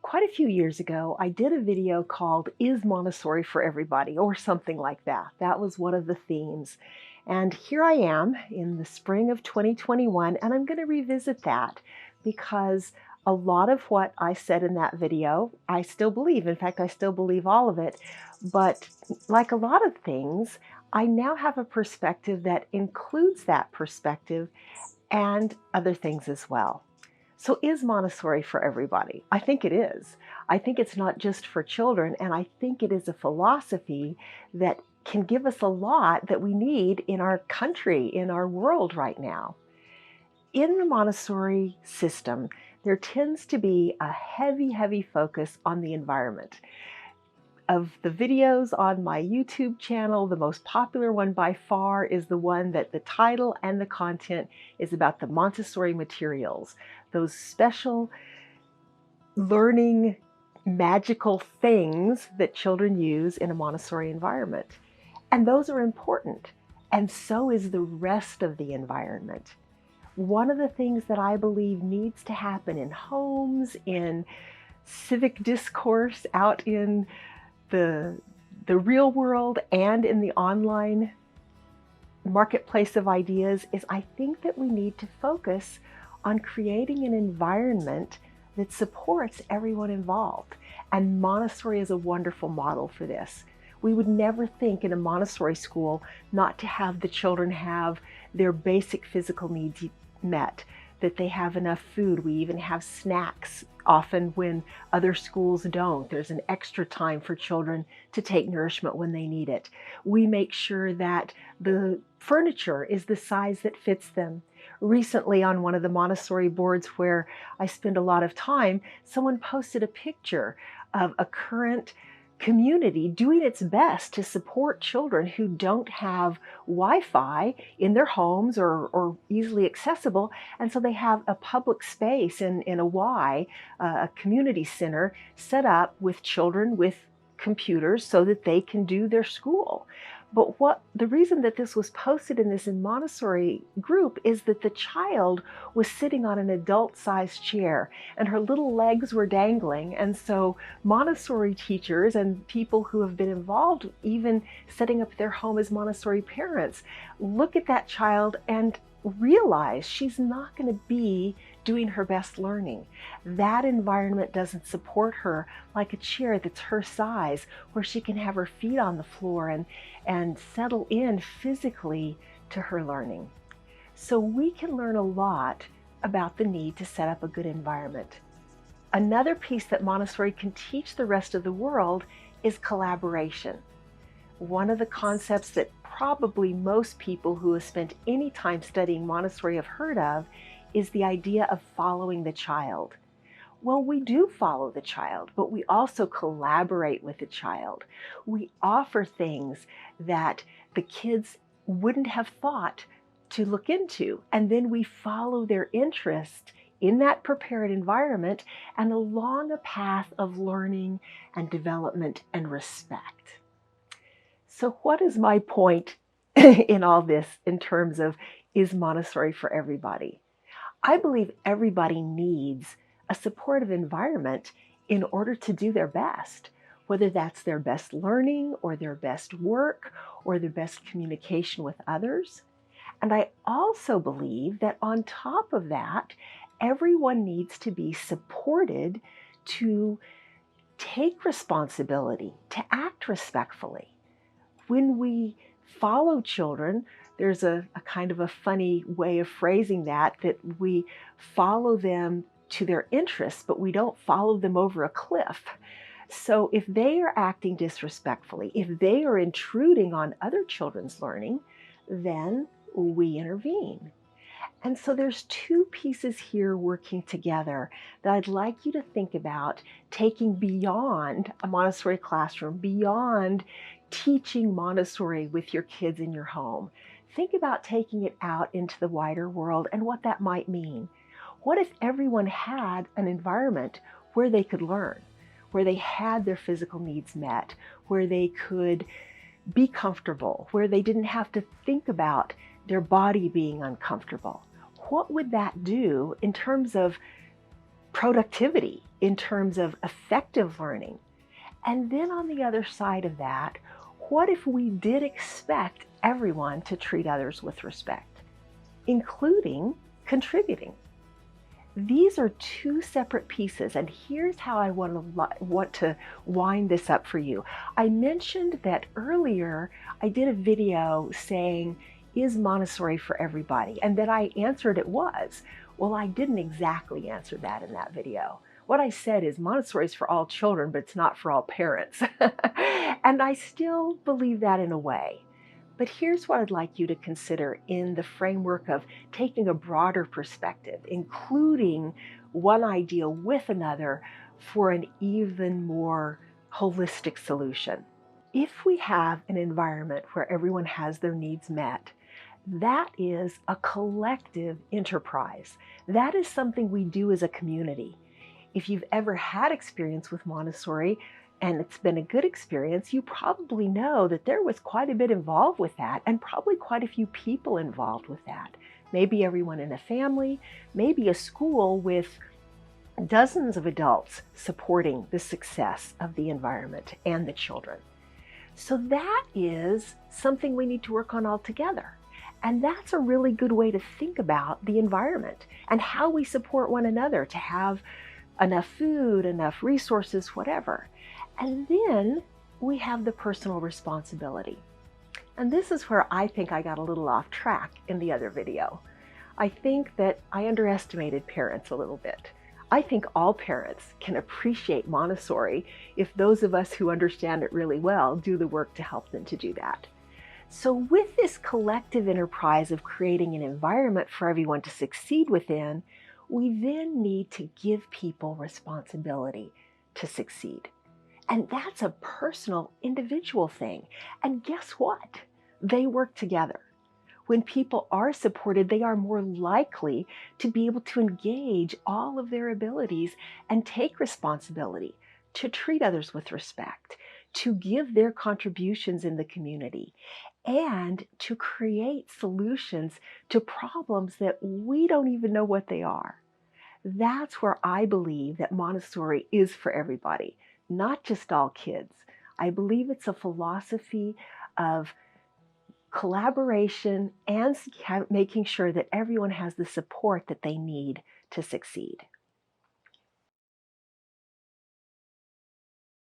Quite a few years ago, I did a video called "Is Montessori for Everybody?" or something like that. That was one of the themes. And here I am in the spring of 2021, and I'm going to revisit that because a lot of what I said in that video, I still believe. In fact, I still believe all of it. But like a lot of things, I now have a perspective that includes that perspective and other things as well. So is Montessori for everybody? I think it is. I think it's not just for children, and I think it is a philosophy that can give us a lot that we need in our country, in our world right now. In the Montessori system, there tends to be a heavy focus on the environment. Of the videos on my YouTube channel, the most popular one by far is the one that the title and the content is about the Montessori materials, those special learning magical things that children use in a Montessori environment. And those are important, and so is the rest of the environment. One of the things that I believe needs to happen in homes, in civic discourse, out in the real world and in the online marketplace of ideas is I think that we need to focus on creating an environment that supports everyone involved. And Montessori is a wonderful model for this. We would never think in a Montessori school not to have the children have their basic physical needs met, that they have enough food. We even have snacks often when other schools don't. There's an extra time for children to take nourishment when they need it. We make sure that the furniture is the size that fits them. Recently on one of the Montessori boards where I spend a lot of time, someone posted a picture of a current community doing its best to support children who don't have Wi-Fi in their homes or easily accessible, and so they have a public space in a a community center set up with children with computers so that they can do their school. But the reason that this was posted in this Montessori group is that the child was sitting on an adult-sized chair and her little legs were dangling. And so Montessori teachers and people who have been involved, even setting up their home as Montessori parents, look at that child and realize she's not going to be doing her best learning. That environment doesn't support her like a chair that's her size, where she can have her feet on the floor and settle in physically to her learning. So we can learn a lot about the need to set up a good environment. Another piece that Montessori can teach the rest of the world is collaboration. One of the concepts that probably most people who have spent any time studying Montessori have heard of is the idea of following the child. Well, we do follow the child, but we also collaborate with the child. We offer things that the kids wouldn't have thought to look into, and then we follow their interest in that prepared environment and along a path of learning and development and respect. So what is my point in all this in terms of, is Montessori for everybody? I believe everybody needs a supportive environment in order to do their best, whether that's their best learning or their best work or their best communication with others. And I also believe that on top of that, everyone needs to be supported to take responsibility, to act respectfully. When we follow children, there's a kind of a funny way of phrasing that we follow them to their interests, but we don't follow them over a cliff. So if they are acting disrespectfully, if they are intruding on other children's learning, then we intervene. And so there's two pieces here working together that I'd like you to think about taking beyond a Montessori classroom, beyond teaching Montessori with your kids in your home. Think about taking it out into the wider world and what that might mean. What if everyone had an environment where they could learn, where they had their physical needs met, where they could be comfortable, where they didn't have to think about their body being uncomfortable? What would that do in terms of productivity, in terms of effective learning. And then on the other side of that, what if we did expect everyone to treat others with respect, including contributing? These are two separate pieces, and here's how I want to wind this up for you. I mentioned that earlier I did a video saying, is Montessori for everybody? And that I answered it was. Well, I didn't exactly answer that in that video. What I said is Montessori is for all children, but it's not for all parents. And I still believe that in a way. But here's what I'd like you to consider in the framework of taking a broader perspective, including one idea with another for an even more holistic solution. If we have an environment where everyone has their needs met, that is a collective enterprise. That is something we do as a community. If you've ever had experience with Montessori, and it's been a good experience, you probably know that there was quite a bit involved with that, and probably quite a few people involved with that. Maybe everyone in a family, maybe a school with dozens of adults supporting the success of the environment and the children. So that is something we need to work on all together. And that's a really good way to think about the environment and how we support one another to have enough food, enough resources, whatever. And then we have the personal responsibility. And this is where I think I got a little off track in the other video. I think that I underestimated parents a little bit. I think all parents can appreciate Montessori if those of us who understand it really well do the work to help them to do that. So with this collective enterprise of creating an environment for everyone to succeed within, we then need to give people responsibility to succeed. And that's a personal, individual thing. And guess what? They work together. When people are supported, they are more likely to be able to engage all of their abilities and take responsibility, to treat others with respect, to give their contributions in the community, and to create solutions to problems that we don't even know what they are. That's where I believe that Montessori is for everybody, not just all kids. I believe it's a philosophy of collaboration and making sure that everyone has the support that they need to succeed.